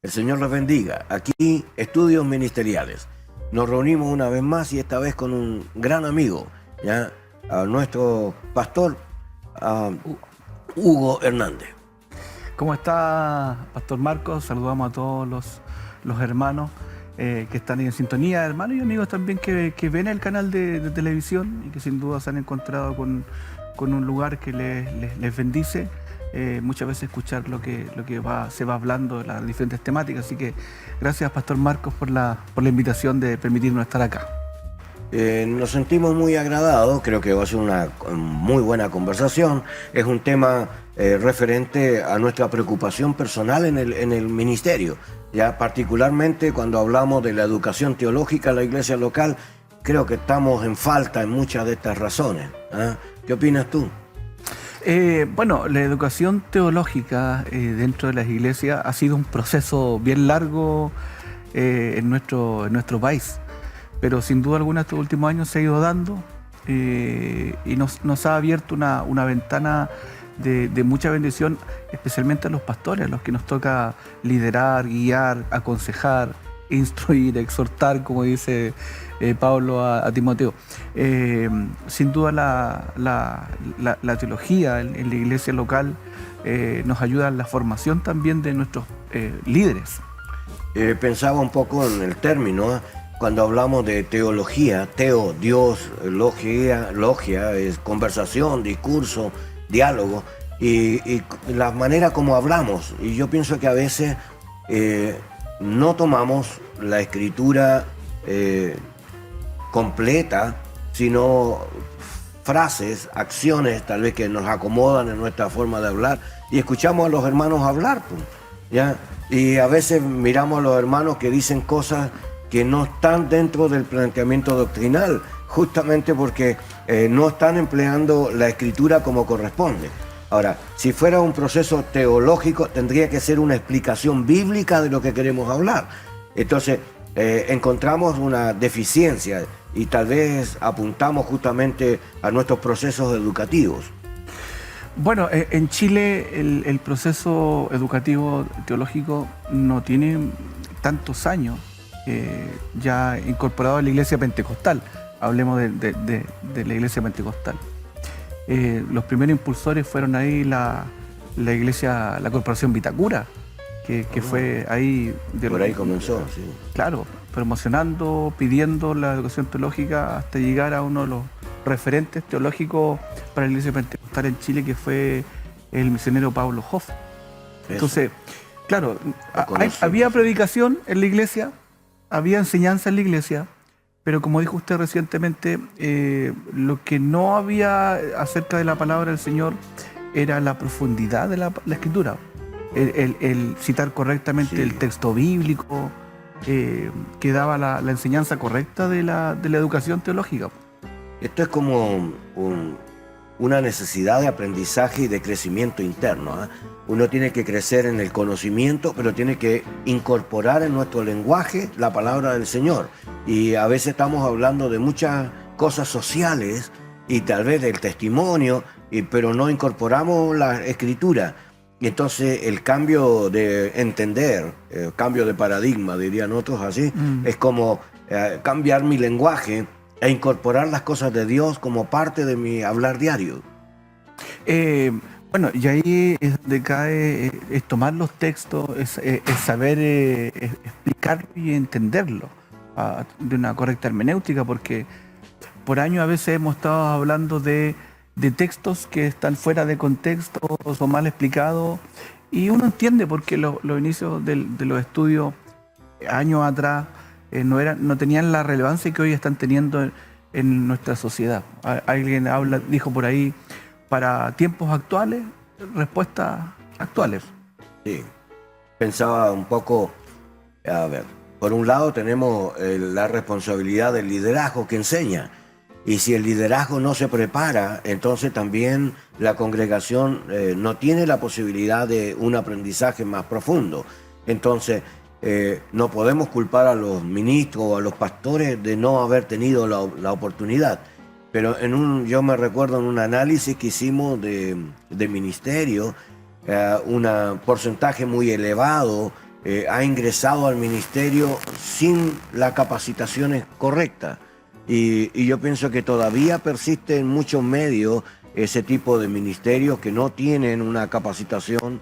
El Señor les bendiga. Aquí, Estudios Ministeriales. Nos reunimos una vez más y esta vez con un gran amigo, ¿ya? A nuestro pastor, Hugo Hernández. ¿Cómo está, Pastor Marcos? Saludamos a todos los hermanos que están en sintonía, hermanos y amigos también que ven el canal de televisión y que sin duda se han encontrado con un lugar que les bendice. Muchas veces escuchar lo que se va hablando de las diferentes temáticas. Así que gracias, Pastor Marcos, por la invitación de permitirnos estar acá. Nos sentimos muy agradados, creo que va a ser una muy buena conversación. Es un tema referente a nuestra preocupación personal en el ministerio. Ya particularmente cuando hablamos de la educación teológica en la iglesia local, creo que estamos en falta en muchas de estas razones. ¿Qué opinas tú? Bueno, la educación teológica dentro de las iglesias ha sido un proceso bien largo en nuestro país, pero sin duda alguna estos últimos años se ha ido dando y nos ha abierto una ventana de mucha bendición, especialmente a los pastores, a los que nos toca liderar, guiar, aconsejar, instruir, exhortar, como dice Pablo a Timoteo. Sin duda la teología en la iglesia local nos ayuda en la formación también de nuestros líderes. Pensaba un poco en el término, cuando hablamos de teología, teo, Dios, logia, es conversación, discurso, diálogo, y la manera como hablamos. Y yo pienso que a veces no tomamos la escritura completa, sino frases, acciones tal vez que nos acomodan en nuestra forma de hablar, y escuchamos a los hermanos hablar, ¿ya? Y a veces miramos a los hermanos que dicen cosas que no están dentro del planteamiento doctrinal, justamente porque no están empleando la escritura como corresponde. Ahora, si fuera un proceso teológico, tendría que ser una explicación bíblica de lo que queremos hablar. Entonces, encontramos una deficiencia y tal vez apuntamos justamente a nuestros procesos educativos. Bueno, en Chile el proceso educativo teológico no tiene tantos años ya incorporado a la iglesia pentecostal. Hablemos de la iglesia pentecostal. Los primeros impulsores fueron ahí la Corporación Vitacura, que fue ahí... Por ahí comenzó, sí. Claro, promocionando, pidiendo la educación teológica hasta llegar a uno de los referentes teológicos para la iglesia pentecostal en Chile, que fue el misionero Pablo Hoff. Entonces, claro, había predicación en la iglesia, había enseñanza en la iglesia, pero como dijo usted recientemente, lo que no había acerca de la palabra del Señor era la profundidad de la escritura. El citar correctamente el texto bíblico, que daba la enseñanza correcta de la educación teológica. Esto es como una necesidad de aprendizaje y de crecimiento interno. Uno tiene que crecer en el conocimiento, pero tiene que incorporar en nuestro lenguaje la palabra del Señor. Y a veces estamos hablando de muchas cosas sociales y tal vez del testimonio, pero no incorporamos la escritura. Y entonces el cambio de entender, el cambio de paradigma, dirían otros así, es como cambiar mi lenguaje e incorporar las cosas de Dios como parte de mi hablar diario. Bueno, y ahí es donde cae, es tomar los textos, es saber explicarlo y entenderlo de una correcta hermenéutica, porque por años a veces hemos estado hablando de textos que están fuera de contexto o son mal explicados, y uno entiende por qué los inicios de los estudios años atrás no tenían la relevancia que hoy están teniendo en nuestra sociedad. Alguien dijo por ahí, para tiempos actuales, respuestas actuales. Sí, pensaba un poco, a ver, por un lado tenemos la responsabilidad del liderazgo que enseña, y si el liderazgo no se prepara, entonces también la congregación no tiene la posibilidad de un aprendizaje más profundo. Entonces, no podemos culpar a los ministros o a los pastores de no haber tenido la oportunidad. Pero yo me recuerdo en un análisis que hicimos de ministerio, un porcentaje muy elevado ha ingresado al ministerio sin las capacitaciones correctas. Y yo pienso que todavía persiste en muchos medios ese tipo de ministerios que no tienen una capacitación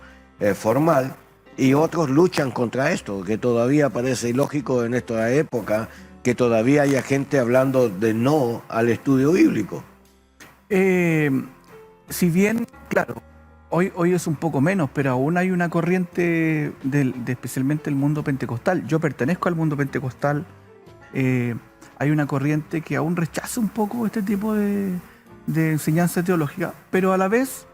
formal, y otros luchan contra esto, que todavía parece ilógico en esta época que todavía haya gente hablando de no al estudio bíblico. Si bien, claro, hoy es un poco menos, pero aún hay una corriente especialmente el mundo pentecostal. Yo pertenezco al mundo pentecostal. Hay una corriente que aún rechaza un poco este tipo de enseñanza teológica, pero a la vez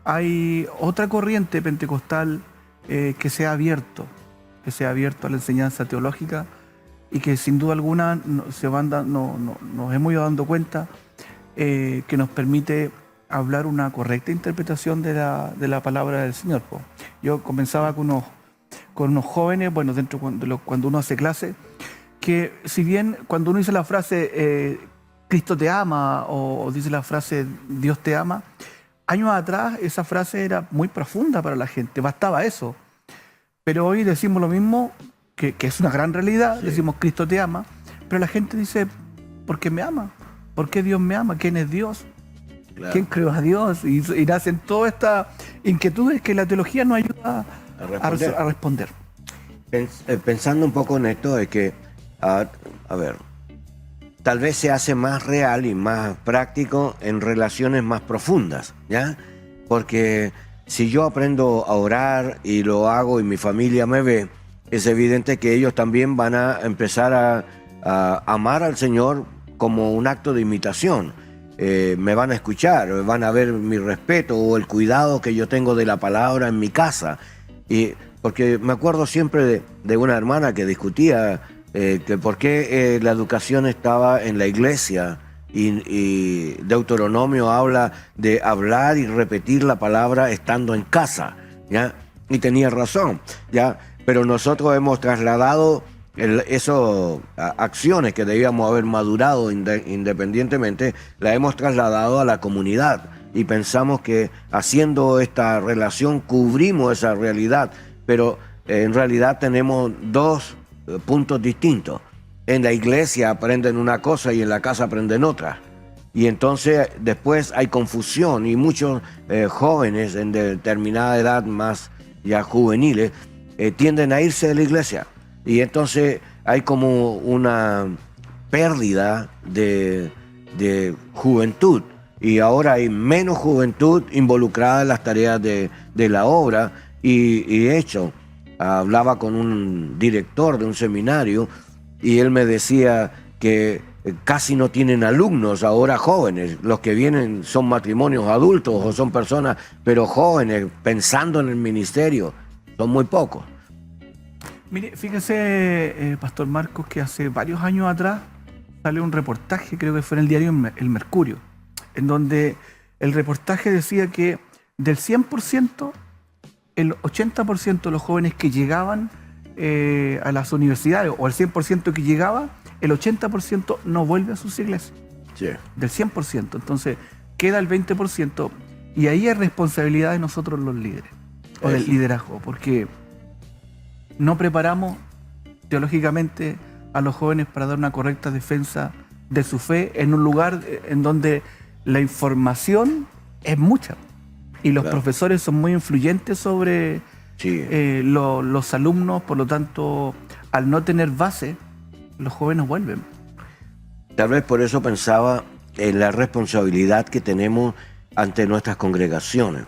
hay otra corriente pentecostal que se ha abierto a la enseñanza teológica, y que sin duda alguna nos hemos ido dando cuenta que nos permite hablar una correcta interpretación de la palabra del Señor. Yo comenzaba con unos jóvenes, bueno, cuando uno hace clase, que si bien cuando uno dice la frase Cristo te ama, o dice la frase Dios te ama, años atrás esa frase era muy profunda para la gente, bastaba eso. Pero hoy decimos lo mismo, que es una gran realidad, sí. Decimos Cristo te ama, pero la gente dice, ¿por qué me ama? ¿Por qué Dios me ama? ¿Quién es Dios? Claro. ¿Quién creó a Dios? Y nacen todas estas inquietudes que la teología nos ayuda a responder. Pensando un poco en esto, es que, a ver, tal vez se hace más real y más práctico en relaciones más profundas, ¿ya? Porque si yo aprendo a orar y lo hago y mi familia me ve, es evidente que ellos también van a empezar a amar al Señor como un acto de imitación. Me van a escuchar, van a ver mi respeto o el cuidado que yo tengo de la palabra en mi casa. Y porque me acuerdo siempre de una hermana que discutía que por qué la educación estaba en la iglesia, y Deuteronomio habla de hablar y repetir la palabra estando en casa, ¿ya? Y tenía razón, ¿ya? Pero nosotros hemos trasladado esas acciones que debíamos haber madurado independientemente, las hemos trasladado a la comunidad, y pensamos que haciendo esta relación cubrimos esa realidad, pero en realidad tenemos dos puntos distintos. En la iglesia aprenden una cosa y en la casa aprenden otra. Y entonces después hay confusión, y muchos jóvenes en determinada edad, más ya juveniles, tienden a irse de la iglesia. Y entonces hay como una pérdida de juventud. Y ahora hay menos juventud involucrada en las tareas de la obra. Y de hecho, hablaba con un director de un seminario, y él me decía que casi no tienen alumnos ahora jóvenes. Los que vienen son matrimonios adultos o son personas, pero jóvenes, pensando en el ministerio, son muy pocos. Mire, fíjese, Pastor Marcos, que hace varios años atrás salió un reportaje, creo que fue en el diario El Mercurio, en donde el reportaje decía que del 100%, el 80% de los jóvenes que llegaban a las universidades, o el 100% que llegaba, el 80% no vuelve a sus iglesias. Sí. Del 100%. Entonces queda el 20%, y ahí es responsabilidad de nosotros los líderes, o del liderazgo, porque no preparamos teológicamente a los jóvenes para dar una correcta defensa de su fe en un lugar en donde la información es mucha, y los profesores son muy influyentes sobre los alumnos. Por lo tanto, al no tener base, los jóvenes vuelven. Tal vez por eso pensaba en la responsabilidad que tenemos ante nuestras congregaciones,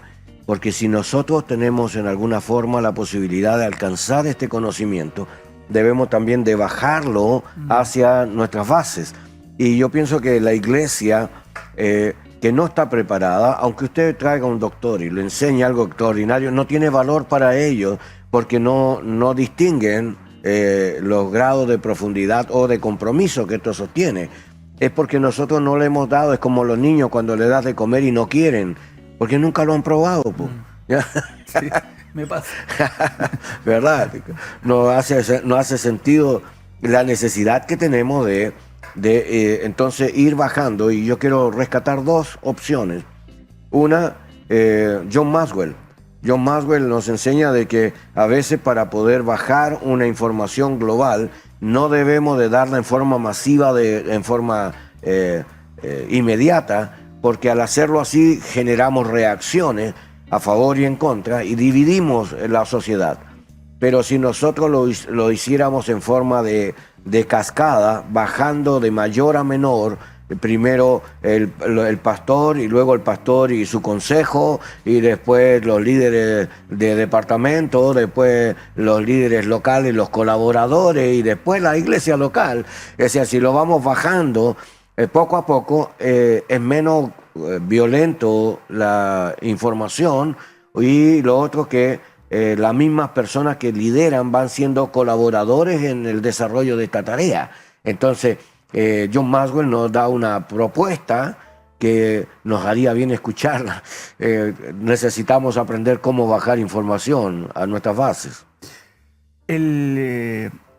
porque si nosotros tenemos en alguna forma la posibilidad de alcanzar este conocimiento, debemos también de bajarlo hacia nuestras bases. Y yo pienso que la iglesia que no está preparada, aunque usted traiga un doctor y le enseñe algo extraordinario, no tiene valor para ellos, porque no distinguen los grados de profundidad o de compromiso que esto sostiene. Es porque nosotros no le hemos dado. Es como los niños cuando le das de comer y no quieren, porque nunca lo han probado, pues. Sí, me pasa. ¿Verdad? No hace sentido la necesidad que tenemos de entonces ir bajando. Y yo quiero rescatar dos opciones. Una, John Maxwell, John Maxwell nos enseña de que a veces para poder bajar una información global no debemos de darla en forma masiva, en forma inmediata, porque al hacerlo así generamos reacciones a favor y en contra y dividimos la sociedad. Pero si nosotros lo hiciéramos en forma de cascada, bajando de mayor a menor, primero el pastor y luego el pastor y su consejo y después los líderes de departamento, después los líderes locales, los colaboradores y después la iglesia local. Es decir, si lo vamos bajando poco a poco, es menos violento la información y lo otro que las mismas personas que lideran van siendo colaboradores en el desarrollo de esta tarea. Entonces, John Maxwell nos da una propuesta que nos haría bien escucharla. Necesitamos aprender cómo bajar información a nuestras bases.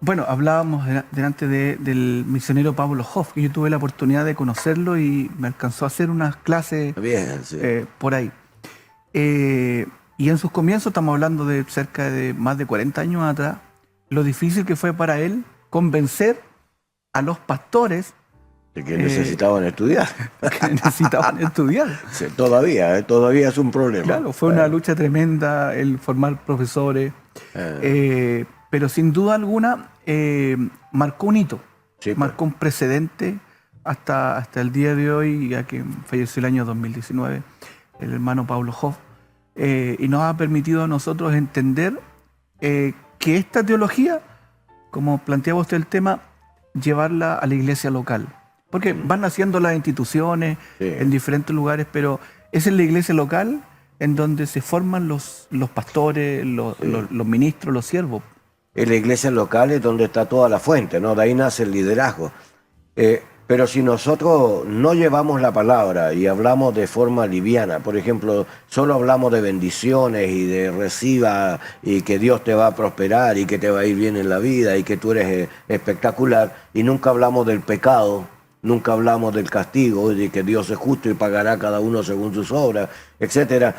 Bueno, hablábamos delante del misionero Pablo Hoff, que yo tuve la oportunidad de conocerlo y me alcanzó a hacer unas clases Sí. por ahí. Y en sus comienzos, estamos hablando de cerca de más de 40 años atrás, lo difícil que fue para él convencer a los pastores que necesitaban estudiar. Que necesitaban estudiar. Sí, todavía es un problema. Claro, fue una lucha tremenda el formar profesores, pero sin duda alguna marcó un hito, sí, marcó un precedente hasta el día de hoy, ya que falleció el año 2019, el hermano Pablo Hoff, y nos ha permitido a nosotros entender que esta teología, como planteaba usted el tema, llevarla a la iglesia local. Porque van naciendo las instituciones en diferentes lugares, pero es en la iglesia local en donde se forman los pastores, los ministros, los siervos. En la iglesia local es donde está toda la fuente, ¿no? De ahí nace el liderazgo. Pero si nosotros no llevamos la palabra y hablamos de forma liviana, por ejemplo, solo hablamos de bendiciones y de reciba y que Dios te va a prosperar y que te va a ir bien en la vida y que tú eres espectacular, y nunca hablamos del pecado, nunca hablamos del castigo y de que Dios es justo y pagará a cada uno según sus obras, etc.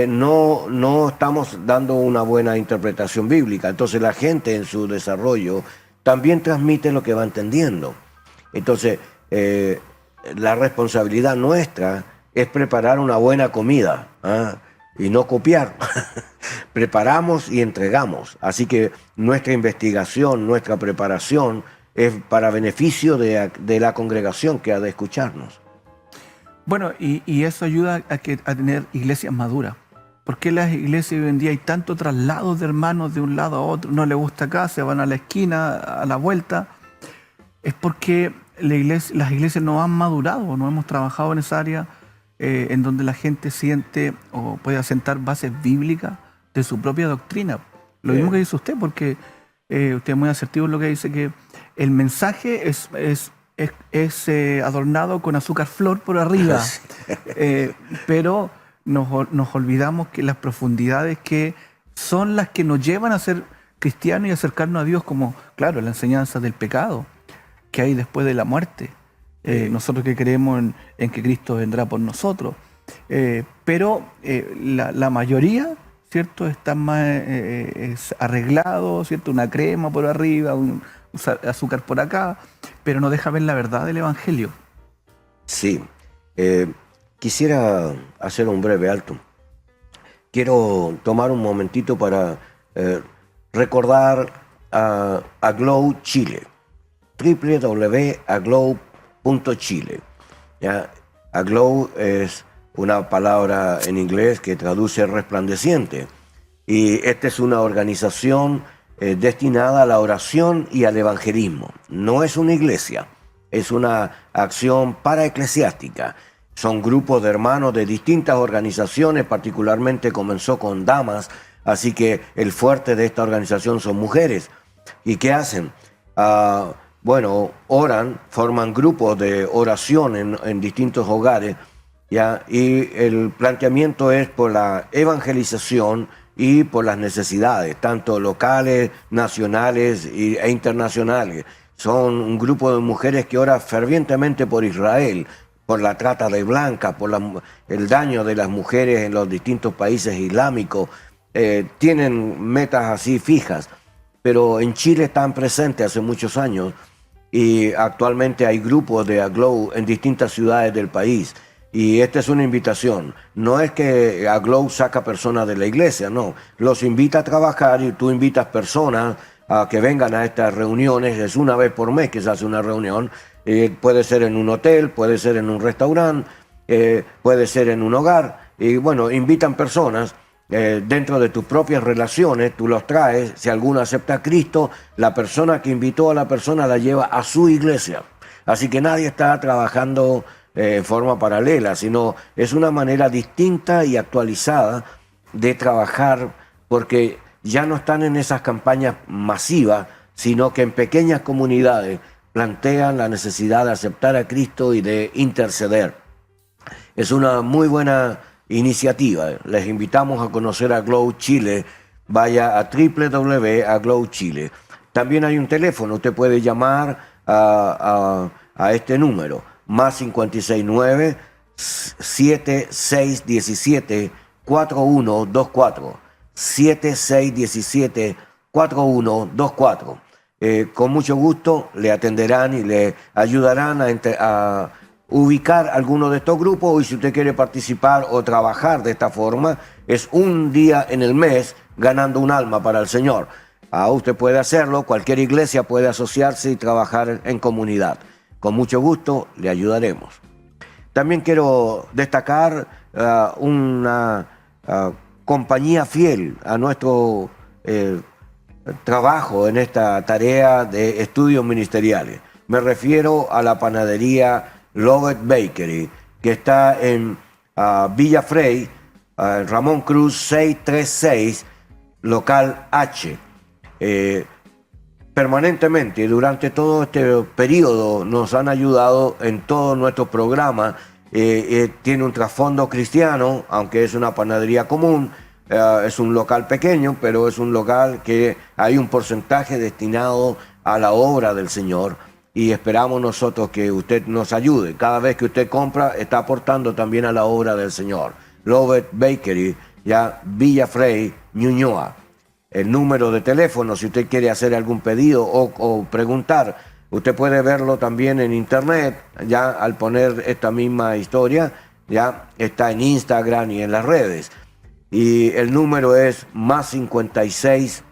No estamos dando una buena interpretación bíblica. Entonces la gente en su desarrollo también transmite lo que va entendiendo. Entonces, la responsabilidad nuestra es preparar una buena comida, y no copiar. Preparamos y entregamos. Así que nuestra investigación, nuestra preparación es para beneficio de la congregación que ha de escucharnos. Bueno, y eso ayuda a tener iglesias maduras. ¿Por qué las iglesias hoy en día hay tanto traslado de hermanos de un lado a otro? No les gusta acá, se van a la esquina, a la vuelta. Es porque las iglesias no han madurado, no hemos trabajado en esa área en donde la gente siente o puede asentar bases bíblicas de su propia doctrina. Lo mismo que dice usted, porque usted es muy asertivo en lo que dice, que el mensaje es adornado con azúcar flor por arriba, pero nos olvidamos que las profundidades que son las que nos llevan a ser cristianos y acercarnos a Dios, como, claro, la enseñanza del pecado que hay después de la muerte. Nosotros que creemos en que Cristo vendrá por nosotros. Pero la mayoría, ¿cierto?, está más arreglado, ¿cierto?, una crema por arriba, un azúcar por acá, pero no deja ver la verdad del Evangelio. Sí. Quisiera hacer un breve alto. Quiero tomar un momentito para recordar a Glow Chile. www.aglow.chile. Aglow es una palabra en inglés que traduce resplandeciente, y esta es una organización destinada a la oración y al evangelismo. No es una iglesia, es una acción paraeclesiástica. Son grupos de hermanos de distintas organizaciones, particularmente comenzó con damas, así que el fuerte de esta organización son mujeres. ¿Y qué hacen? Bueno, oran, forman grupos de oración en distintos hogares, ¿ya? Y el planteamiento es por la evangelización y por las necesidades, tanto locales, nacionales e internacionales. Son un grupo de mujeres que ora fervientemente por Israel, por la trata de blancas, por el daño de las mujeres en los distintos países islámicos, tienen metas así fijas, pero en Chile están presentes hace muchos años y actualmente hay grupos de Aglow en distintas ciudades del país. Y esta es una invitación. No es que Aglow saca personas de la iglesia, no. Los invita a trabajar y tú invitas personas a que vengan a estas reuniones. Es una vez por mes que se hace una reunión. Puede ser en un hotel, puede ser en un restaurante, puede ser en un hogar. Y bueno, invitan personas dentro de tus propias relaciones, tú los traes. Si alguno acepta a Cristo, la persona que invitó a la persona la lleva a su iglesia. Así que nadie está trabajando en forma paralela, sino es una manera distinta y actualizada de trabajar, porque ya no están en esas campañas masivas, sino que en pequeñas comunidades plantean la necesidad de aceptar a Cristo y de interceder. Es una muy buena iniciativa. Les invitamos a conocer Aglow Chile. Vaya a www.aglow Chile. También hay un teléfono, usted puede llamar a este número, más 569 7617 4124 7617 4124. Con mucho gusto le atenderán y le ayudarán a ubicar alguno de estos grupos, y si usted quiere participar o trabajar de esta forma, es un día en el mes ganando un alma para el Señor. Usted puede hacerlo, cualquier iglesia puede asociarse y trabajar en comunidad. Con mucho gusto le ayudaremos. También quiero destacar una compañía fiel a nuestro trabajo en esta tarea de estudios ministeriales. Me refiero a la panadería Lovett Bakery, que está en Villa Frey, Ramón Cruz 636, local H. Permanentemente y durante todo este periodo nos han ayudado en todos nuestros programas. Tiene un trasfondo cristiano, aunque es una panadería común. Es un local pequeño, pero es un local que hay un porcentaje destinado a la obra del Señor, y esperamos nosotros que usted nos ayude. Cada vez que usted compra, está aportando también a la obra del Señor. Lovett Bakery, ya Villa Frey, Ñuñoa. El número de teléfono, si usted quiere hacer algún pedido o preguntar, usted puede verlo también en internet. Ya al poner esta misma historia, ya está en Instagram y en las redes. Y el número es más 56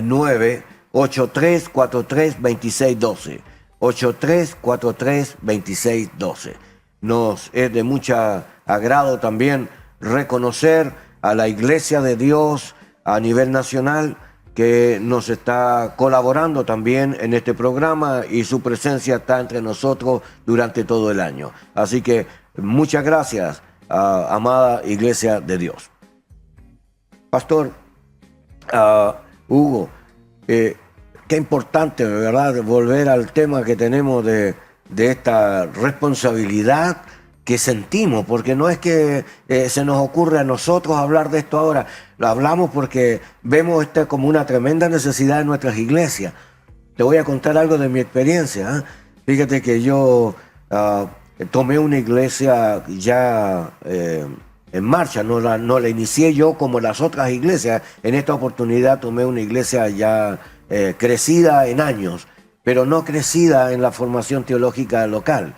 9 8343 2612. 8343 2612. Nos es de mucho agrado también reconocer a la Iglesia de Dios a nivel nacional, que nos está colaborando también en este programa, y su presencia está entre nosotros durante todo el año. Así que muchas gracias, amada Iglesia de Dios. Pastor Hugo, qué importante, ¿verdad?, volver al tema que tenemos de esta responsabilidad que sentimos, porque no es que se nos ocurre a nosotros hablar de esto ahora. Lo hablamos porque vemos como una tremenda necesidad en nuestras iglesias. Te voy a contar algo de mi experiencia. Fíjate que yo tomé una iglesia ya en marcha, no la inicié yo como las otras iglesias. En esta oportunidad tomé una iglesia ya crecida en años, pero no crecida en la formación teológica local.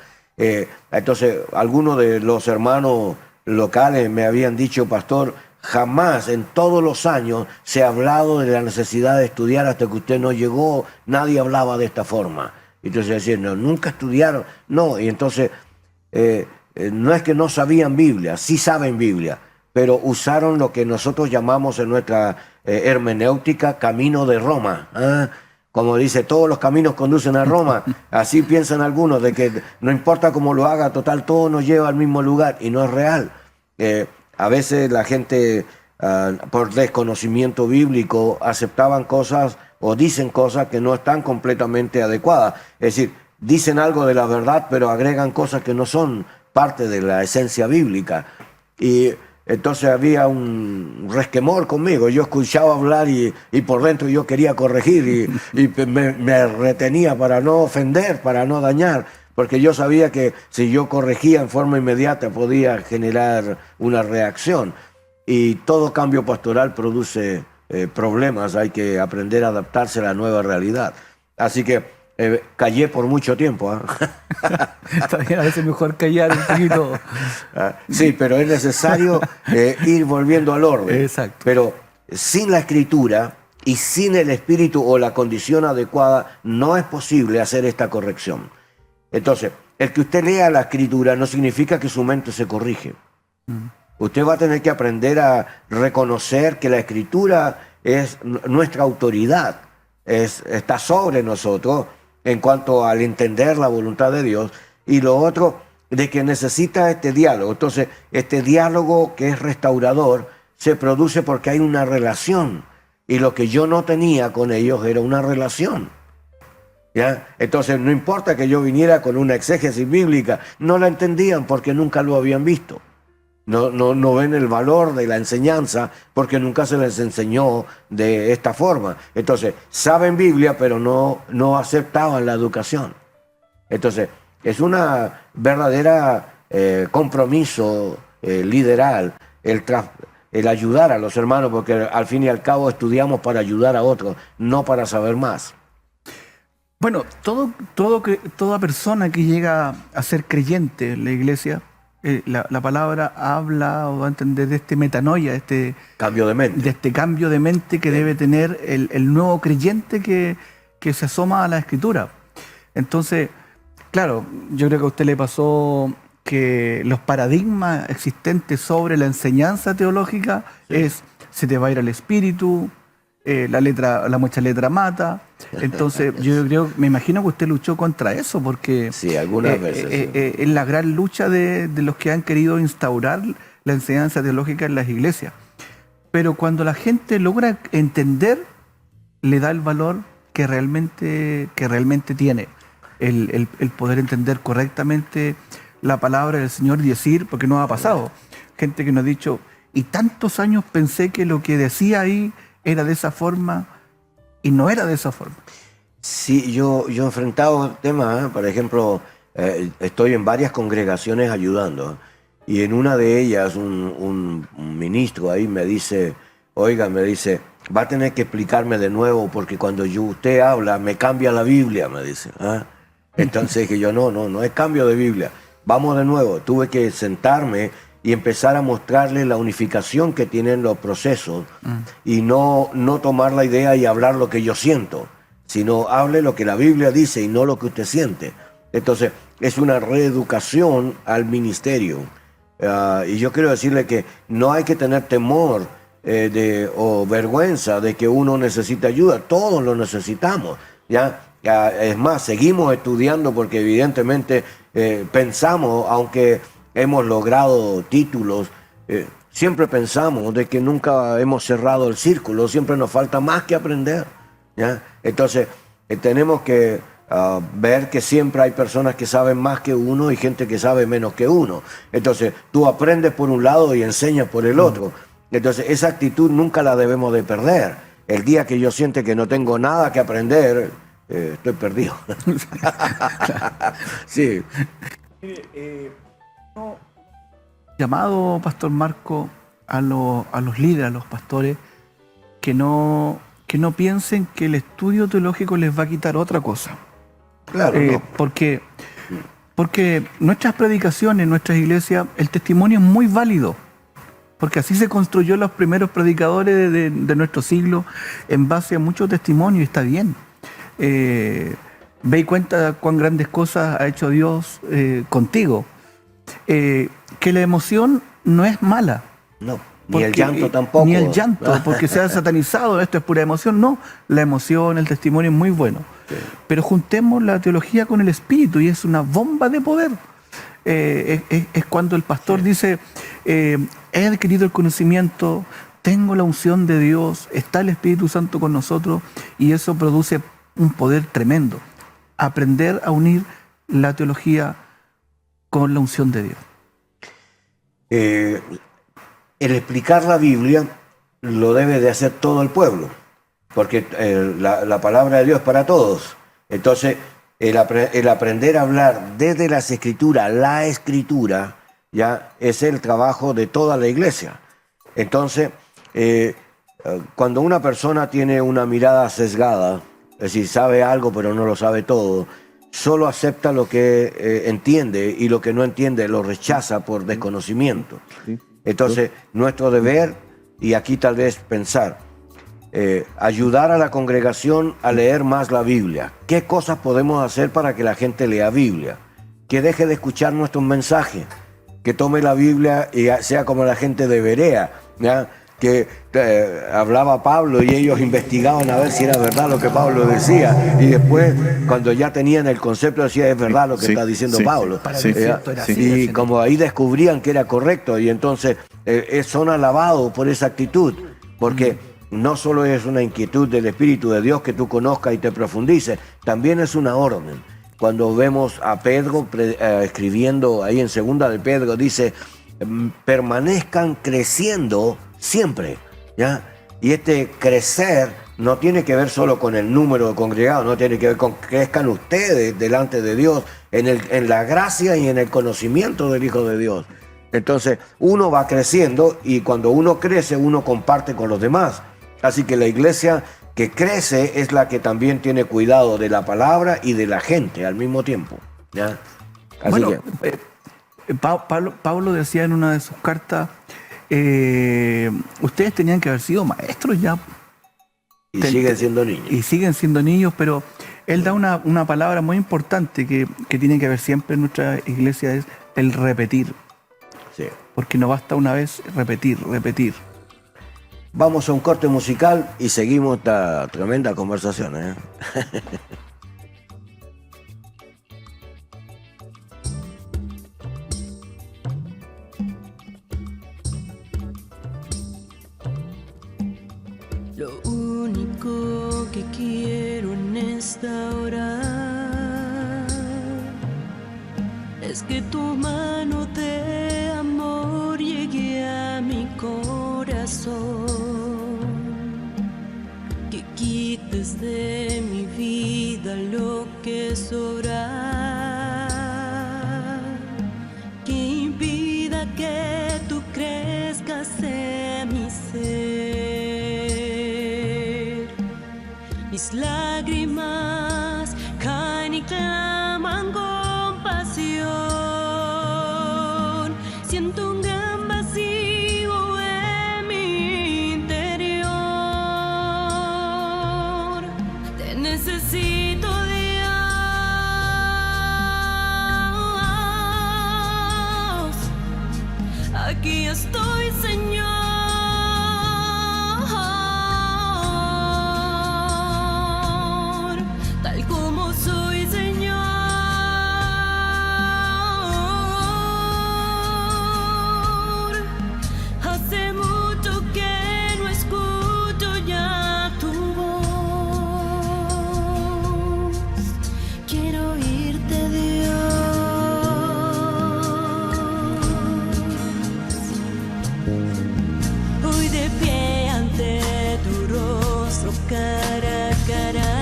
Entonces, algunos de los hermanos locales me habían dicho: pastor, jamás en todos los años se ha hablado de la necesidad de estudiar hasta que usted no llegó. Nadie hablaba de esta forma. Entonces decían: no, nunca estudiaron. No, y entonces no es que no sabían Biblia, sí saben Biblia, pero usaron lo que nosotros llamamos en nuestra hermenéutica camino de Roma. Como dice, todos los caminos conducen a Roma. Así piensan algunos, de que no importa cómo lo haga, total, todo nos lleva al mismo lugar, y no es real. A veces la gente, por desconocimiento bíblico, aceptaban cosas o dicen cosas que no están completamente adecuadas. Es decir, dicen algo de la verdad, pero agregan cosas que no son parte de la esencia bíblica. Y entonces había un resquemor conmigo. Yo escuchaba hablar y por dentro yo quería corregir y me retenía para no ofender, para no dañar, porque yo sabía que si yo corregía en forma inmediata podía generar una reacción. y todo cambio pastoral produce problemas, hay que aprender a adaptarse a la nueva realidad. Así que callé por mucho tiempo. Está bien, a veces mejor callar un poquito. Sí, pero es necesario ir volviendo al orden. Exacto. Pero sin la escritura y sin el espíritu o la condición adecuada no es posible hacer esta corrección. Entonces, el que usted lea la escritura no significa que su mente se corrige. Usted va a tener que aprender a reconocer que la escritura es nuestra autoridad, está sobre nosotros en cuanto al entender la voluntad de Dios, y lo otro, de que necesita este diálogo. Entonces, este diálogo que es restaurador se produce porque hay una relación, y lo que yo no tenía con ellos era una relación. ¿Ya? Entonces, no importa que yo viniera con una exégesis bíblica, no la entendían porque nunca lo habían visto. No ven el valor de la enseñanza porque nunca se les enseñó de esta forma. Entonces, saben Biblia, pero no aceptaban la educación. Entonces, es una verdadera compromiso lideral el ayudar a los hermanos, porque al fin y al cabo estudiamos para ayudar a otros, no para saber más. Bueno, toda persona que llega a ser creyente en la iglesia, la palabra habla o va a entender de este metanoia, de este cambio de mente que debe tener el nuevo creyente que se asoma a la escritura. Entonces, claro, yo creo que a usted le pasó que los paradigmas existentes sobre la enseñanza teológica se te va a ir al espíritu, la mucha letra mata. Entonces, me imagino que usted luchó contra eso, porque sí, algunas veces es la gran lucha de los que han querido instaurar la enseñanza teológica en las iglesias. Pero cuando la gente logra entender, le da el valor que realmente tiene, el poder entender correctamente la palabra del Señor y decir, porque nos ha pasado, gente que nos ha dicho, y tantos años pensé que lo que decía ahí era de esa forma, y no era de esa forma. Sí, yo he enfrentado temas, por ejemplo, estoy en varias congregaciones ayudando, y en una de ellas un ministro ahí me dice, oiga, va a tener que explicarme de nuevo, porque cuando usted habla, me cambia la Biblia, me dice. Entonces dije yo, no es cambio de Biblia, vamos de nuevo. Tuve que sentarme y empezar a mostrarle la unificación que tienen los procesos y no tomar la idea y hablar lo que yo siento, sino hable lo que la Biblia dice y no lo que usted siente. Entonces, es una reeducación al ministerio. Y yo quiero decirle que no hay que tener temor o vergüenza de que uno necesita ayuda. Todos lo necesitamos, ¿ya? Es más, seguimos estudiando porque evidentemente pensamos, aunque hemos logrado títulos, siempre pensamos de que nunca hemos cerrado el círculo, siempre nos falta más que aprender, ¿ya? Entonces, tenemos que ver que siempre hay personas que saben más que uno y gente que sabe menos que uno. Entonces, tú aprendes por un lado y enseñas por el otro. Entonces, esa actitud nunca la debemos de perder. El día que yo siente que no tengo nada que aprender, estoy perdido. Sí. Llamado, Pastor Marco, a los líderes, a los pastores, que no piensen que el estudio teológico les va a quitar otra cosa. Claro, no. Porque nuestras predicaciones, nuestras iglesias, el testimonio es muy válido. Porque así se construyó los primeros predicadores de nuestro siglo, en base a mucho testimonio, y está bien. Ve y cuenta cuán grandes cosas ha hecho Dios contigo. Que la emoción no es mala. No, ni el llanto tampoco. Ni el llanto, porque se ha satanizado, esto es pura emoción. No, la emoción, el testimonio es muy bueno. Sí. Pero juntemos la teología con el espíritu y es una bomba de poder. Es cuando el pastor dice, he adquirido el conocimiento, tengo la unción de Dios, está el Espíritu Santo con nosotros, y eso produce un poder tremendo. Aprender a unir la teología con la unción de Dios. El explicar la Biblia lo debe de hacer todo el pueblo, porque la palabra de Dios es para todos. Entonces, el aprender a hablar desde las escrituras, la escritura, ya es el trabajo de toda la iglesia. Entonces, cuando una persona tiene una mirada sesgada, es decir, sabe algo pero no lo sabe todo, solo acepta lo que entiende y lo que no entiende lo rechaza por desconocimiento. Entonces, nuestro deber, y aquí tal vez pensar, ayudar a la congregación a leer más la Biblia. ¿Qué cosas podemos hacer para que la gente lea Biblia? Que deje de escuchar nuestros mensajes, que tome la Biblia y sea como la gente de Berea, ¿ya? Que hablaba Pablo y ellos investigaban a ver si era verdad lo que Pablo decía, y después cuando ya tenían el concepto decía es verdad lo que está diciendo Pablo, y como ahí descubrían que era correcto, y entonces son alabados por esa actitud, porque no solo es una inquietud del Espíritu de Dios que tú conozcas y te profundices, también es una orden. Cuando vemos a Pedro escribiendo ahí en segunda de Pedro, dice permanezcan creciendo siempre, ¿ya? Y este crecer no tiene que ver solo con el número de congregados, no tiene que ver con que crezcan ustedes delante de Dios en la gracia y en el conocimiento del Hijo de Dios. Entonces uno va creciendo, y cuando uno crece uno comparte con los demás. Así que la iglesia que crece es la que también tiene cuidado de la palabra y de la gente al mismo tiempo, ¿ya? Así bueno, que Pablo decía en una de sus cartas, ustedes tenían que haber sido maestros ya. Y siguen siendo niños. Y siguen siendo niños, pero él da una palabra muy importante que tiene que haber siempre en nuestra iglesia, es el repetir. Sí. Porque no basta una vez repetir. Vamos a un corte musical y seguimos esta tremenda conversación, ¿eh? Lo único que quiero en esta hora es que tu mano de amor llegue a mi corazón, que quites de mi vida lo que sobra, que impida que tú crezcas en mi ser. Mis lágrimas caen y claman compasión. Siento un gran vacío en mi interior. Te necesito, Dios. Aquí estoy, Señor. Cara a cara,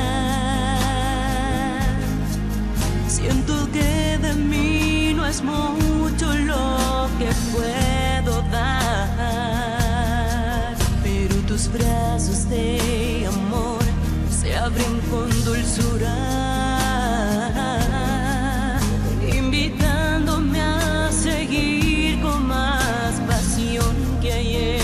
siento que de mí no es mucho lo que puedo dar, pero tus brazos de amor se abren con dulzura, invitándome a seguir con más pasión que ayer.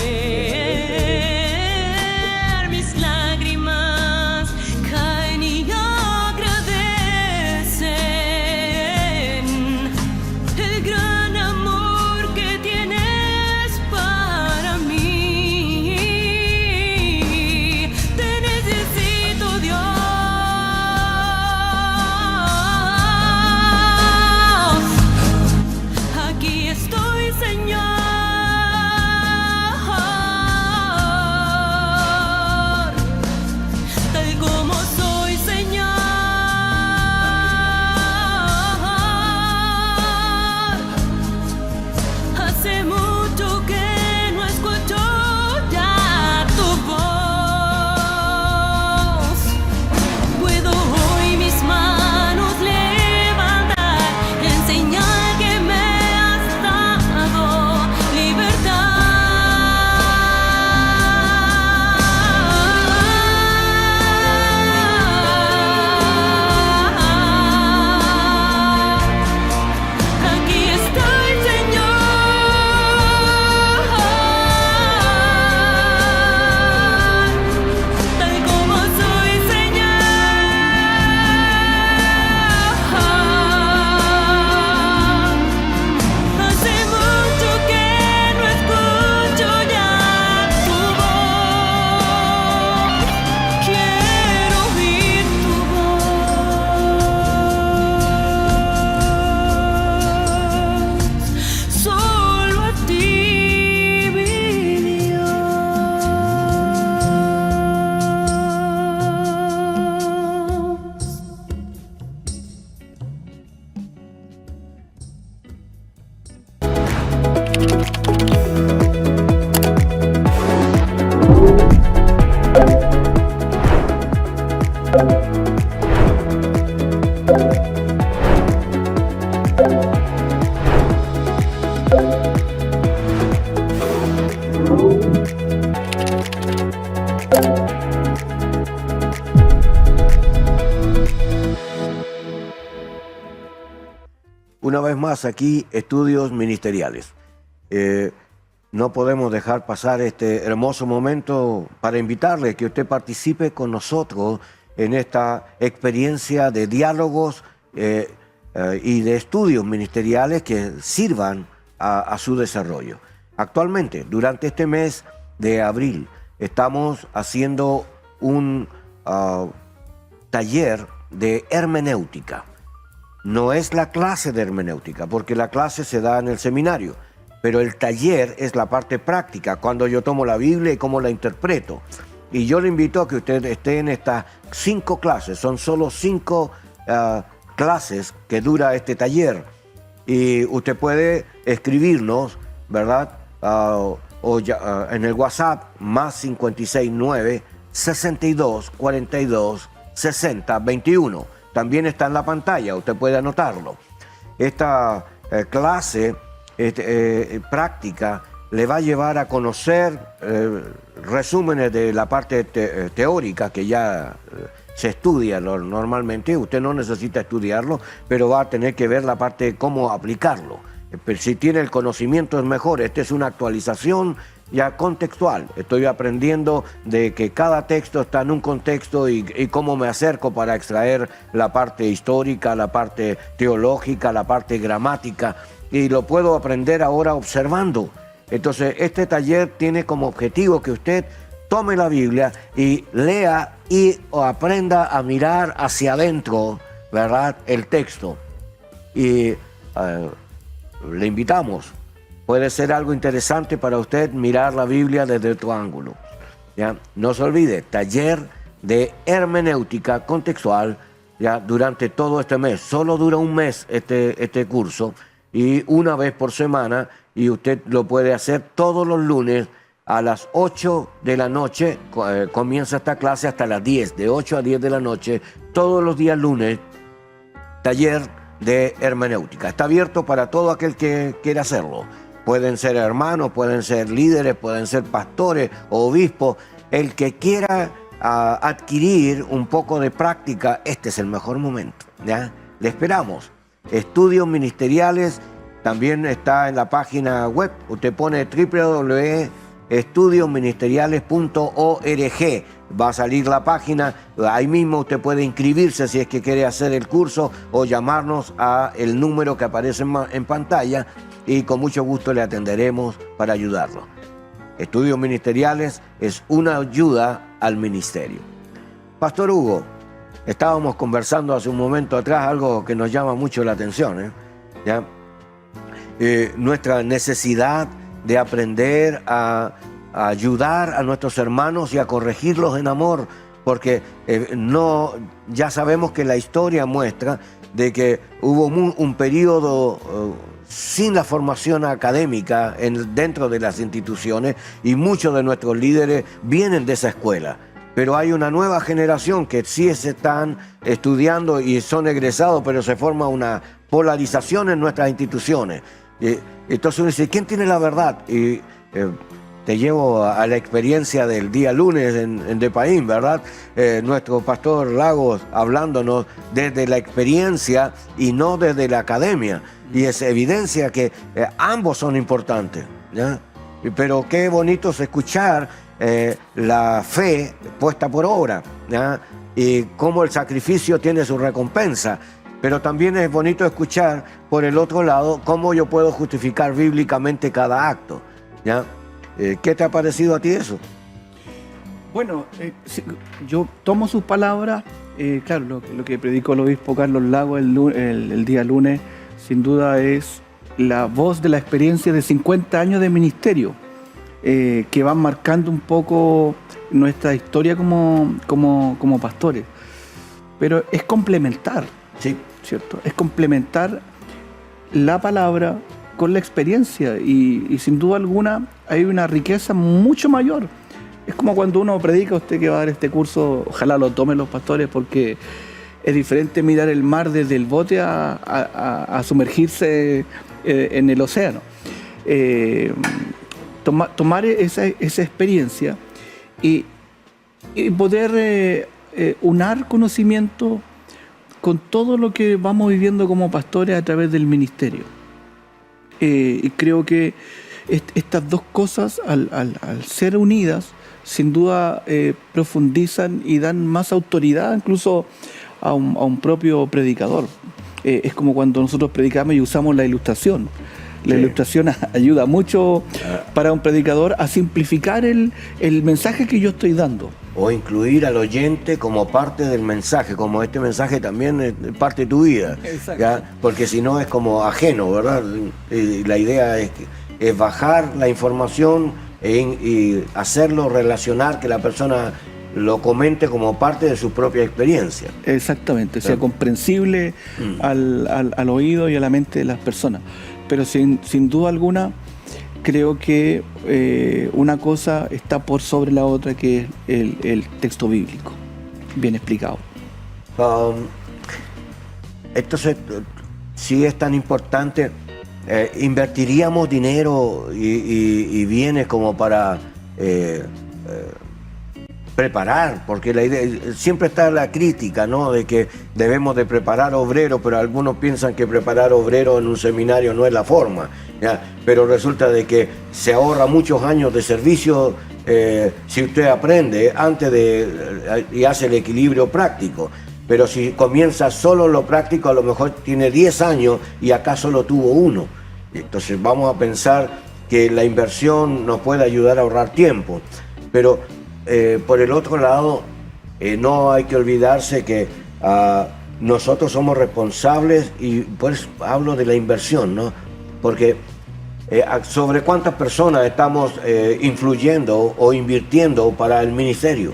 Una vez más aquí, estudios ministeriales. No podemos dejar pasar este hermoso momento para invitarle que usted participe con nosotros en esta experiencia de diálogos y de estudios ministeriales que sirvan a su desarrollo. Actualmente, durante este mes de abril, estamos haciendo un taller de hermenéutica. No es la clase de hermenéutica, porque la clase se da en el seminario, pero el taller es la parte práctica, cuando yo tomo la Biblia y cómo la interpreto. Y yo le invito a que usted esté en estas 5 clases, son solo 5 clases que dura este taller. Y usted puede escribirnos, ¿verdad? En el WhatsApp, más 569 62 42 60 21. También está en la pantalla, usted puede anotarlo. Esta clase práctica le va a llevar a conocer resúmenes de la parte teórica que ya se estudia normalmente. Usted no necesita estudiarlo, pero va a tener que ver la parte de cómo aplicarlo. Pero si tiene el conocimiento es mejor. Esta es una actualización ya contextual. Estoy aprendiendo de que cada texto está en un contexto y cómo me acerco para extraer la parte histórica, la parte teológica, la parte gramática, y lo puedo aprender ahora observando. Entonces, este taller tiene como objetivo que usted tome la Biblia y lea o aprenda a mirar hacia adentro, ¿verdad?, el texto. Y le invitamos. Puede ser algo interesante para usted mirar la Biblia desde otro ángulo, ¿ya? No se olvide, taller de hermenéutica contextual, ¿ya?, durante todo este mes. Solo dura un mes este curso, y una vez por semana, y usted lo puede hacer todos los lunes a las 8 de la noche. Comienza esta clase hasta las 10, de 8 a 10 de la noche, todos los días lunes, taller de hermenéutica. Está abierto para todo aquel que quiera hacerlo. Pueden ser hermanos, pueden ser líderes, pueden ser pastores o obispos. El que quiera adquirir un poco de práctica, este es el mejor momento, ¿ya? Le esperamos. Estudios ministeriales también está en la página web. Usted pone www.estudiosministeriales.org. Va a salir la página. Ahí mismo usted puede inscribirse si es que quiere hacer el curso, o llamarnos a el número que aparece en pantalla, y con mucho gusto le atenderemos para ayudarlo. Estudios ministeriales es una ayuda al ministerio. Pastor Hugo, estábamos conversando hace un momento atrás algo que nos llama mucho la atención, ¿ya? Nuestra necesidad de aprender a ayudar a nuestros hermanos y a corregirlos en amor, porque ya sabemos que la historia muestra de que hubo un periodo sin la formación académica dentro de las instituciones, y muchos de nuestros líderes vienen de esa escuela. Pero hay una nueva generación que sí se están estudiando y son egresados, pero se forma una polarización en nuestras instituciones. Entonces uno dice, ¿quién tiene la verdad? Y te llevo a la experiencia del día lunes en Depaín, ¿verdad? Nuestro pastor Lagos hablándonos desde la experiencia y no desde la academia. Y es evidencia que ambos son importantes, ¿ya? Pero qué bonito es escuchar la fe puesta por obra, ¿ya? Y cómo el sacrificio tiene su recompensa. Pero también es bonito escuchar por el otro lado cómo yo puedo justificar bíblicamente cada acto, ¿ya? ¿Qué te ha parecido a ti eso? Bueno, yo tomo sus palabras. Claro, lo que predicó el obispo Carlos Lagos el día lunes, sin duda es la voz de la experiencia de 50 años de ministerio, que van marcando un poco nuestra historia como pastores. Pero es complementar, sí, ¿cierto? Es complementar la palabra con la experiencia, y sin duda alguna hay una riqueza mucho mayor. Es como cuando uno predica, usted que va a dar este curso, ojalá lo tomen los pastores, porque es diferente mirar el mar desde el bote a sumergirse en el océano. tomar esa experiencia y poder unar conocimiento con todo lo que vamos viviendo como pastores a través del ministerio. Y creo que estas dos cosas, al ser unidas, sin duda profundizan y dan más autoridad incluso a un propio predicador. Es como cuando nosotros predicamos y usamos la ilustración. La ilustración ayuda mucho para un predicador a simplificar el mensaje que yo estoy dando. O incluir al oyente como parte del mensaje, como este mensaje también es parte de tu vida. ¿Ya? Porque si no es como ajeno, ¿verdad? Y la idea es bajar la información y hacerlo relacionar, que la persona lo comente como parte de su propia experiencia. Exactamente, sea comprensible al oído y a la mente de las personas. Pero sin duda alguna, creo que una cosa está por sobre la otra, que es el texto bíblico, bien explicado. Entonces, si es tan importante, invertiríamos dinero y bienes como para preparar, porque la idea, siempre está la crítica, ¿no?, de que debemos de preparar obreros, pero algunos piensan que preparar obreros en un seminario no es la forma, ¿ya? Pero resulta de que se ahorra muchos años de servicio si usted aprende antes y hace el equilibrio práctico. Pero si comienza solo lo práctico, a lo mejor tiene 10 años y acá solo tuvo 1. Entonces vamos a pensar que la inversión nos puede ayudar a ahorrar tiempo, pero por el otro lado, no hay que olvidarse que nosotros somos responsables, y pues hablo de la inversión, ¿no? Porque sobre cuántas personas estamos influyendo o invirtiendo para el ministerio.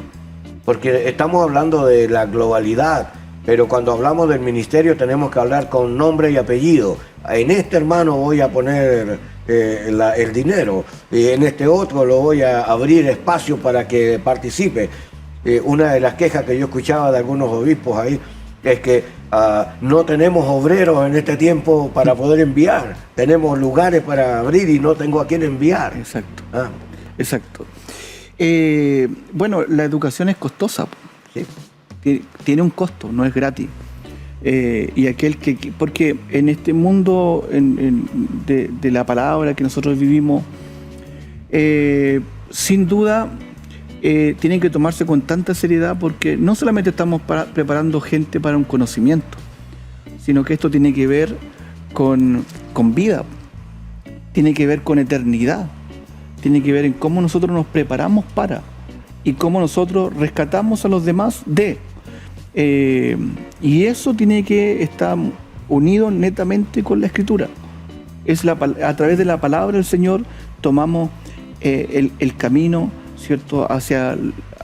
Porque estamos hablando de la globalidad, pero cuando hablamos del ministerio tenemos que hablar con nombre y apellido. En este hermano voy a poner el dinero, y en este otro lo voy a abrir espacio para que participe. Una de las quejas que yo escuchaba de algunos obispos ahí es que no tenemos obreros en este tiempo para poder enviar. Tenemos lugares para abrir y no tengo a quién enviar. Exacto. Exacto. Bueno, la educación es costosa. ¿Sí? Tiene un costo, no es gratis. Y aquel porque en este mundo de la palabra que nosotros vivimos, sin duda tienen que tomarse con tanta seriedad, porque no solamente estamos preparando gente para un conocimiento, sino que esto tiene que ver con vida, tiene que ver con eternidad, tiene que ver en cómo nosotros nos preparamos para y cómo nosotros rescatamos a los demás de. Y eso tiene que estar unido netamente con la Escritura. A través de la palabra del Señor tomamos el camino, ¿cierto?, hacia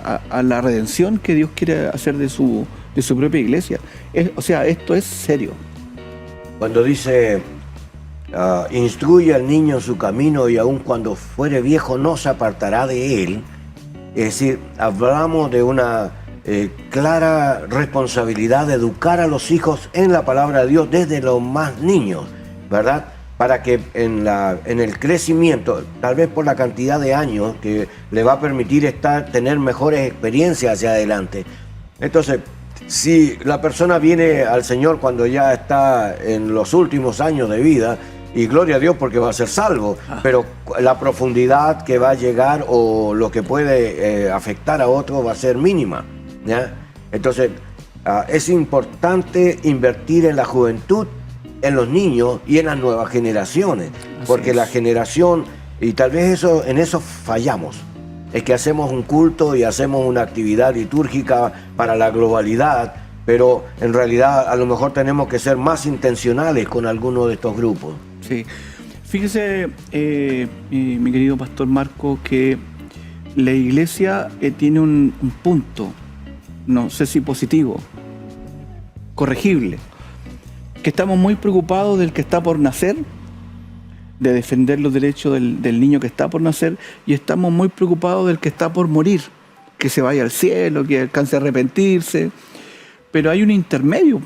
a la redención que Dios quiere hacer de su propia iglesia. O sea, esto es serio. Cuando dice, instruye al niño en su camino y aun cuando fuere viejo no se apartará de él, es decir, hablamos de una clara responsabilidad de educar a los hijos en la palabra de Dios desde los más niños, ¿verdad? Para que en el crecimiento, tal vez por la cantidad de años que le va a permitir tener mejores experiencias hacia adelante. Entonces, si la persona viene al Señor cuando ya está en los últimos años de vida, y gloria a Dios porque va a ser salvo, pero la profundidad que va a llegar o lo que puede afectar a otro va a ser mínima, ¿ya? Entonces, es importante invertir en la juventud, en los niños y en las nuevas generaciones, porque la generación, y tal vez en eso fallamos, es que hacemos un culto y hacemos una actividad litúrgica para la globalidad, pero en realidad a lo mejor tenemos que ser más intencionales con alguno de estos grupos. Sí, fíjese, mi querido pastor Marco, que la iglesia tiene un punto, no sé si positivo, corregible, que estamos muy preocupados del que está por nacer, de defender los derechos del niño que está por nacer, y estamos muy preocupados del que está por morir, que se vaya al cielo, que alcance a arrepentirse, pero hay un intermedio.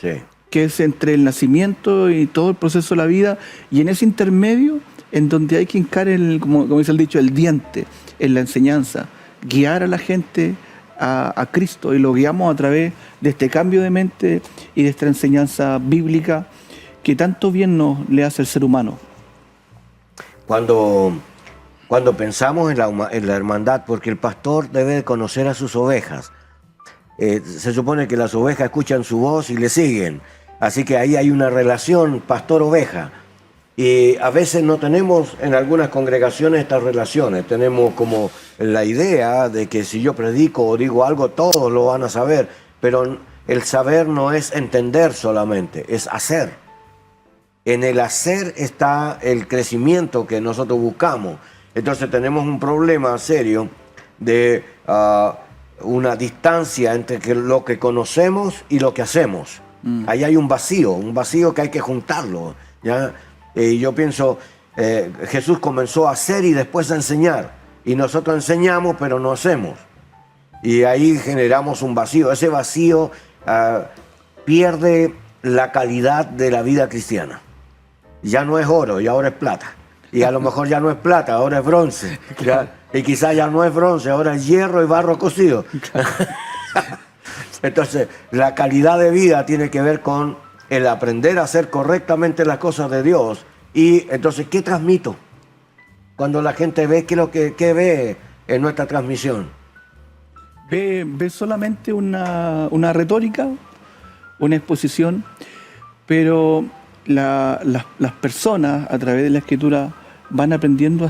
Sí. Que es entre el nacimiento y todo el proceso de la vida, y en ese intermedio en donde hay que hincar, como dice el dicho, el diente en la enseñanza, guiar a la gente a Cristo, y lo guiamos a través de este cambio de mente y de esta enseñanza bíblica que tanto bien le hace al ser humano. Cuando pensamos en la hermandad, porque el pastor debe de conocer a sus ovejas, se supone que las ovejas escuchan su voz y le siguen, así que ahí hay una relación pastor-oveja. Y a veces no tenemos en algunas congregaciones estas relaciones. Tenemos como la idea de que si yo predico o digo algo, todos lo van a saber. Pero el saber no es entender solamente, es hacer. En el hacer está el crecimiento que nosotros buscamos. Entonces tenemos un problema serio de una distancia entre lo que conocemos y lo que hacemos. Ahí hay un vacío que hay que juntarlo, ¿ya? Y yo pienso, Jesús comenzó a hacer y después a enseñar. Y nosotros enseñamos, pero no hacemos. Y ahí generamos un vacío. Ese vacío pierde la calidad de la vida cristiana. Ya no es oro y ahora es plata. Y a lo mejor ya no es plata, ahora es bronce. ¿Ya? Y quizás ya no es bronce, ahora es hierro y barro cocido. Entonces, la calidad de vida tiene que ver con el aprender a hacer correctamente las cosas de Dios. Y entonces, ¿qué transmito? Cuando la gente ve, ¿qué ve en nuestra transmisión? Ve solamente una retórica, una exposición, pero las personas a través de la Escritura van aprendiendo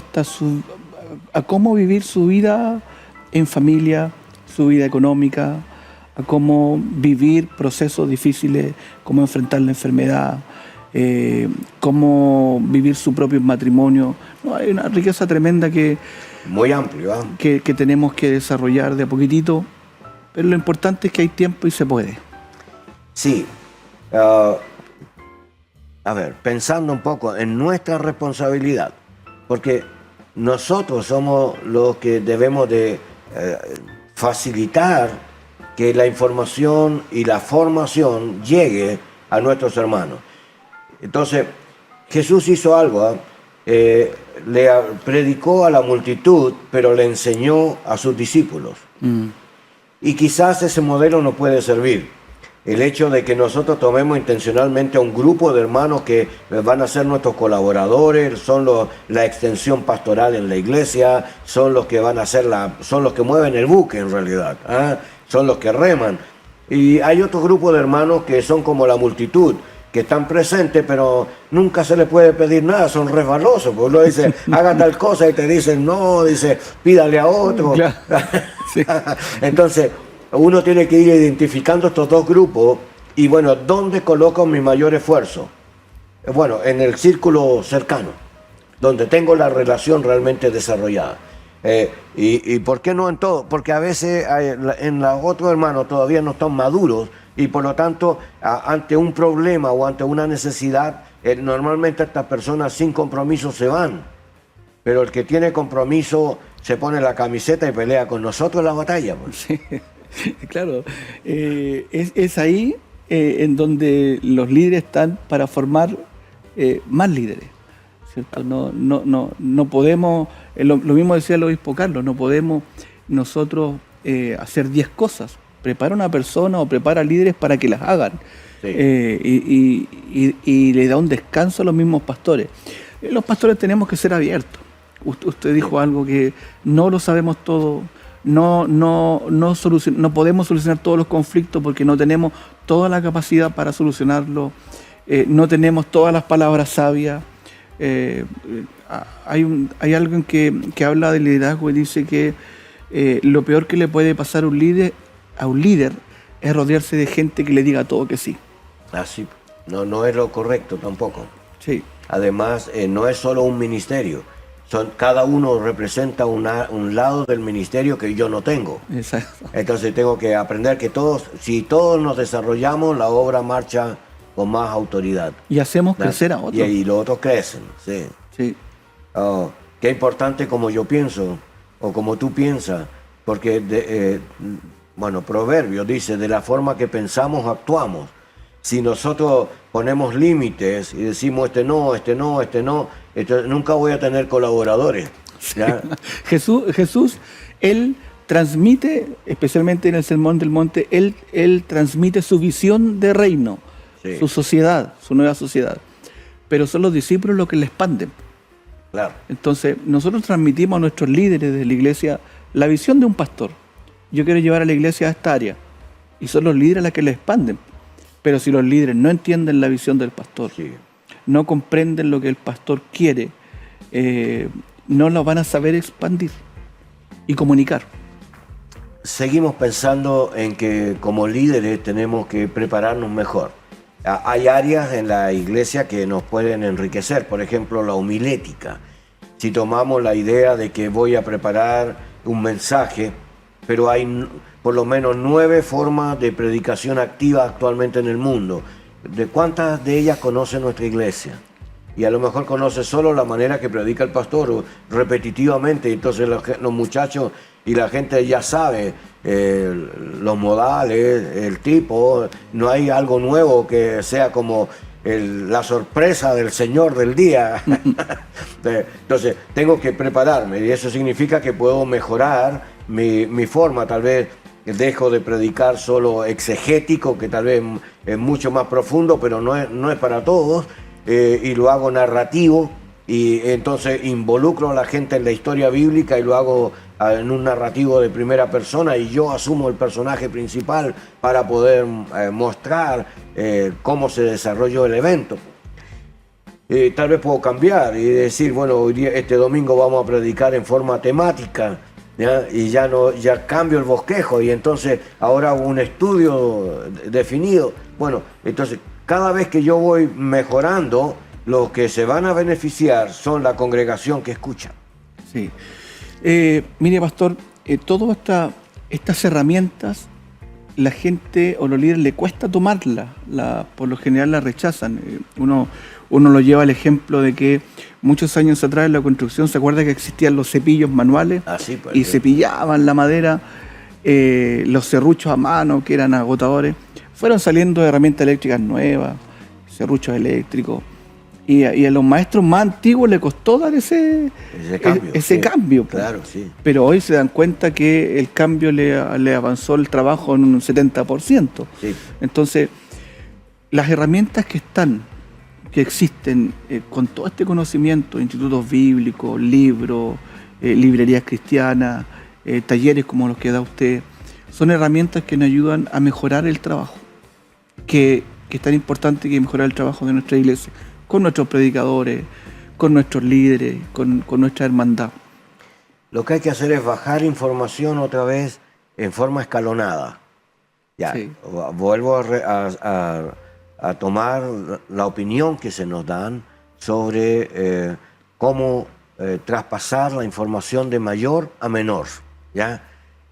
a cómo vivir su vida en familia, su vida económica, a cómo vivir procesos difíciles, cómo enfrentar la enfermedad, cómo vivir su propio matrimonio. No, hay una riqueza tremenda muy amplio, que tenemos que desarrollar de a poquitito, pero lo importante es que hay tiempo y se puede. Sí. A ver, pensando un poco en nuestra responsabilidad, porque nosotros somos los que debemos de facilitar que la información y la formación llegue a nuestros hermanos. Entonces, Jesús hizo algo, le predicó a la multitud, pero le enseñó a sus discípulos. Y quizás ese modelo nos puede servir. El hecho de que nosotros tomemos intencionalmente a un grupo de hermanos que van a ser nuestros colaboradores, son la extensión pastoral en la iglesia, son los que van a ser son los que mueven el buque en realidad, son los que reman. Y hay otro grupo de hermanos que son como la multitud, que están presentes, pero nunca se les puede pedir nada, son resbalosos, porque uno dice, haga tal cosa, y te dicen, no, dice, pídale a otro. Claro. Sí. Entonces, uno tiene que ir identificando estos dos grupos y, bueno, ¿dónde coloco mi mayor esfuerzo? Bueno, en el círculo cercano, donde tengo la relación realmente desarrollada. ¿Y por qué no en todo? Porque a veces en los otros hermanos todavía no están maduros y por lo tanto ante un problema o ante una necesidad, normalmente estas personas sin compromiso se van. Pero el que tiene compromiso se pone la camiseta y pelea con nosotros en la batalla. Pues. Sí, claro. Es ahí en donde los líderes están para formar más líderes, ¿cierto? No podemos, lo mismo decía el obispo Carlos, no podemos nosotros hacer 10 cosas. Prepara una persona o prepara líderes para que las hagan. Sí. Y le da un descanso a los mismos pastores. Los pastores tenemos que ser abiertos. Usted dijo algo que no lo sabemos todo, no podemos solucionar todos los conflictos porque no tenemos toda la capacidad para solucionarlo, no tenemos todas las palabras sabias. Hay algo que habla de liderazgo y dice que lo peor que le puede pasar a un líder es rodearse de gente que le diga todo que sí. Así, no es lo correcto tampoco. Sí. Además, no es solo un ministerio. Cada uno representa un lado del ministerio que yo no tengo. Exacto. Entonces tengo que aprender que si todos nos desarrollamos, la obra marcha con más autoridad. Y hacemos crecer a otros. Y los otros crecen, sí. Sí. Qué importante como yo pienso, o como tú piensas, porque, Proverbios dice, de la forma que pensamos, actuamos. si nosotros ponemos límites y decimos este no, nunca voy a tener colaboradores. ¿Ya? Jesús, Él transmite, especialmente en el Sermón del Monte, Él transmite su visión de reino, Sí. su sociedad, su nueva sociedad. Pero son los discípulos los que le expanden. Claro. Entonces, nosotros transmitimos a nuestros líderes de la iglesia la visión de un pastor. Yo quiero llevar a la iglesia a esta área. Y son los líderes los que le expanden. Pero si los líderes no entienden la visión del pastor, Sí. no comprenden lo que el pastor quiere, no lo van a saber expandir y comunicar. Seguimos pensando en que como líderes tenemos que prepararnos mejor. Hay áreas en la iglesia que nos pueden enriquecer, por ejemplo la homilética. Si tomamos la idea de que voy a preparar un mensaje, pero hay por lo menos 9 formas de predicación activa actualmente en el mundo. ¿De cuántas de ellas conoce nuestra iglesia? Y a lo mejor conoce solo la manera que predica el pastor, o repetitivamente, entonces los muchachos y la gente ya sabe los modales, el tipo, no hay algo nuevo que sea como la sorpresa del Señor del día. Entonces tengo que prepararme y eso significa que puedo mejorar mi forma, tal vez dejo de predicar solo exegético, que tal vez es mucho más profundo, pero no es para todos, y lo hago narrativo, y entonces involucro a la gente en la historia bíblica y lo hago en un narrativo de primera persona y yo asumo el personaje principal para poder mostrar cómo se desarrolló el evento. Tal vez puedo cambiar y decir, bueno, hoy día, este domingo vamos a predicar en forma temática, ¿ya? Y ya cambio el bosquejo y entonces ahora hago un estudio definido. Bueno, entonces cada vez que yo voy mejorando, los que se van a beneficiar son la congregación que escucha. Sí. Mire, pastor, todas estas herramientas, la gente o los líderes le cuesta tomarlas, por lo general las rechazan. Uno lo lleva al ejemplo de que muchos años atrás en la construcción, ¿se acuerda que existían los cepillos manuales? Así pues, y sí. cepillaban la madera, los serruchos a mano, que eran agotadores. Fueron saliendo herramientas eléctricas nuevas, serruchos eléctricos. Y a los maestros más antiguos le costó dar ese cambio. Pues. Claro, sí. Pero hoy se dan cuenta que el cambio le avanzó el trabajo en un 70%. Sí. Entonces, las herramientas que existen con todo este conocimiento, institutos bíblicos, libros, librerías cristianas, talleres como los que da usted, son herramientas que nos ayudan a mejorar el trabajo, que es tan importante que mejorar el trabajo de nuestra iglesia, con nuestros predicadores, con nuestros líderes, con nuestra hermandad. Lo que hay que hacer es bajar información otra vez en forma escalonada. Ya, Sí. vuelvo a tomar la opinión que se nos dan sobre cómo traspasar la información de mayor a menor. ¿Ya?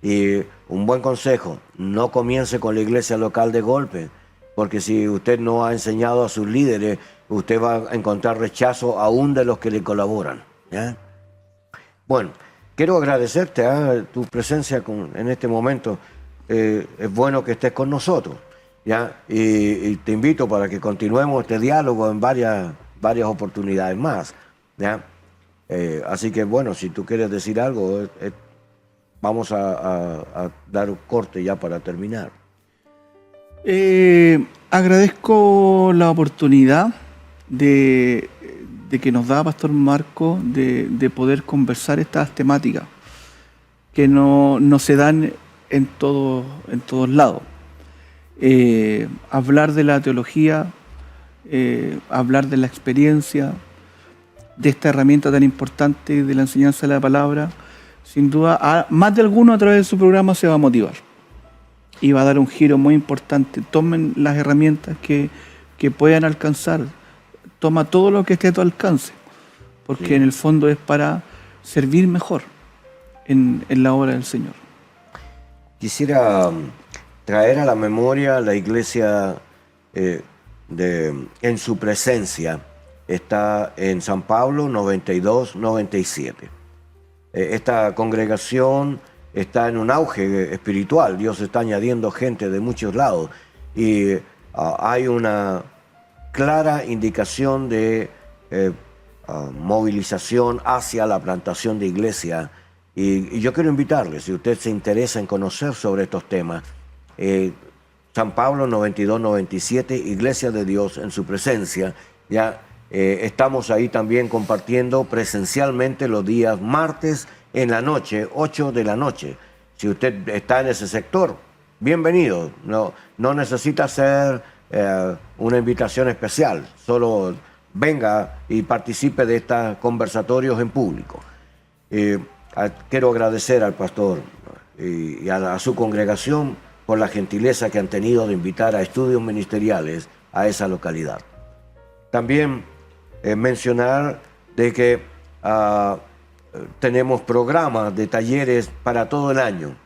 Y un buen consejo, no comience con la iglesia local de golpe, porque si usted no ha enseñado a sus líderes, usted va a encontrar rechazo aún de los que le colaboran. ¿Ya? Bueno, quiero agradecerte tu presencia en este momento. Es bueno que estés con nosotros. ¿Ya? Y te invito para que continuemos este diálogo en varias oportunidades más. ¿Ya? Así que bueno, si tú quieres decir algo, vamos a dar un corte ya para terminar. Agradezco la oportunidad de que nos da Pastor Marco de poder conversar estas temáticas que no se dan en todos lados. Hablar de la teología, hablar de la experiencia, de esta herramienta tan importante de la enseñanza de la palabra, sin duda, más de alguno a través de su programa se va a motivar y va a dar un giro muy importante. Tomen las herramientas que puedan alcanzar, toma todo lo que esté a tu alcance, porque Sí. en el fondo es para servir mejor en la obra del Señor. Quisiera traer a la memoria la iglesia en su presencia. Está en San Pablo 92-97. Esta congregación está en un auge espiritual. Dios está añadiendo gente de muchos lados. Y hay una clara indicación de movilización hacia la plantación de iglesia. Y yo quiero invitarle, si usted se interesa en conocer sobre estos temas, San Pablo 92-97, Iglesia de Dios en su presencia. Ya estamos ahí también compartiendo presencialmente los días martes en la noche, 8 de la noche. Si usted está en ese sector, bienvenido. No necesita hacer una invitación especial, solo venga y participe de estos conversatorios en público. Quiero agradecer al pastor y a su congregación por la gentileza que han tenido de invitar a estudios ministeriales a esa localidad. También mencionar de que tenemos programas de talleres para todo el año.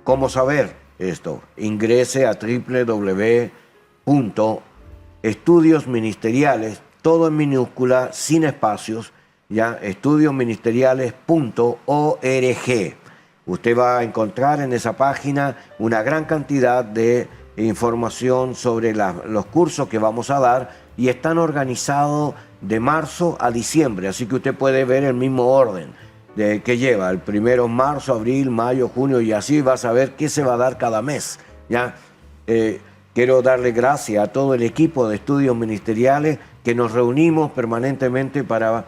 ¿Cómo saber esto? Ingrese a www.estudiosministeriales, todo en minúscula, sin espacios, ya, estudiosministeriales.org. Usted va a encontrar en esa página una gran cantidad de información sobre los cursos que vamos a dar, y están organizados de marzo a diciembre, así que usted puede ver el mismo orden que lleva. El primero marzo, abril, mayo, junio, y así va a saber qué se va a dar cada mes. ¿Ya? Quiero darle gracias a todo el equipo de estudios ministeriales que nos reunimos permanentemente para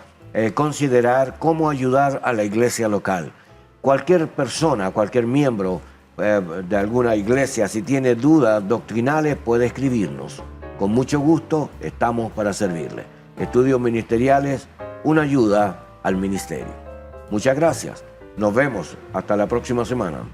considerar cómo ayudar a la iglesia local. Cualquier persona, cualquier miembro de alguna iglesia, si tiene dudas doctrinales, puede escribirnos. Con mucho gusto estamos para servirle. Estudios Ministeriales, una ayuda al ministerio. Muchas gracias. Nos vemos hasta la próxima semana.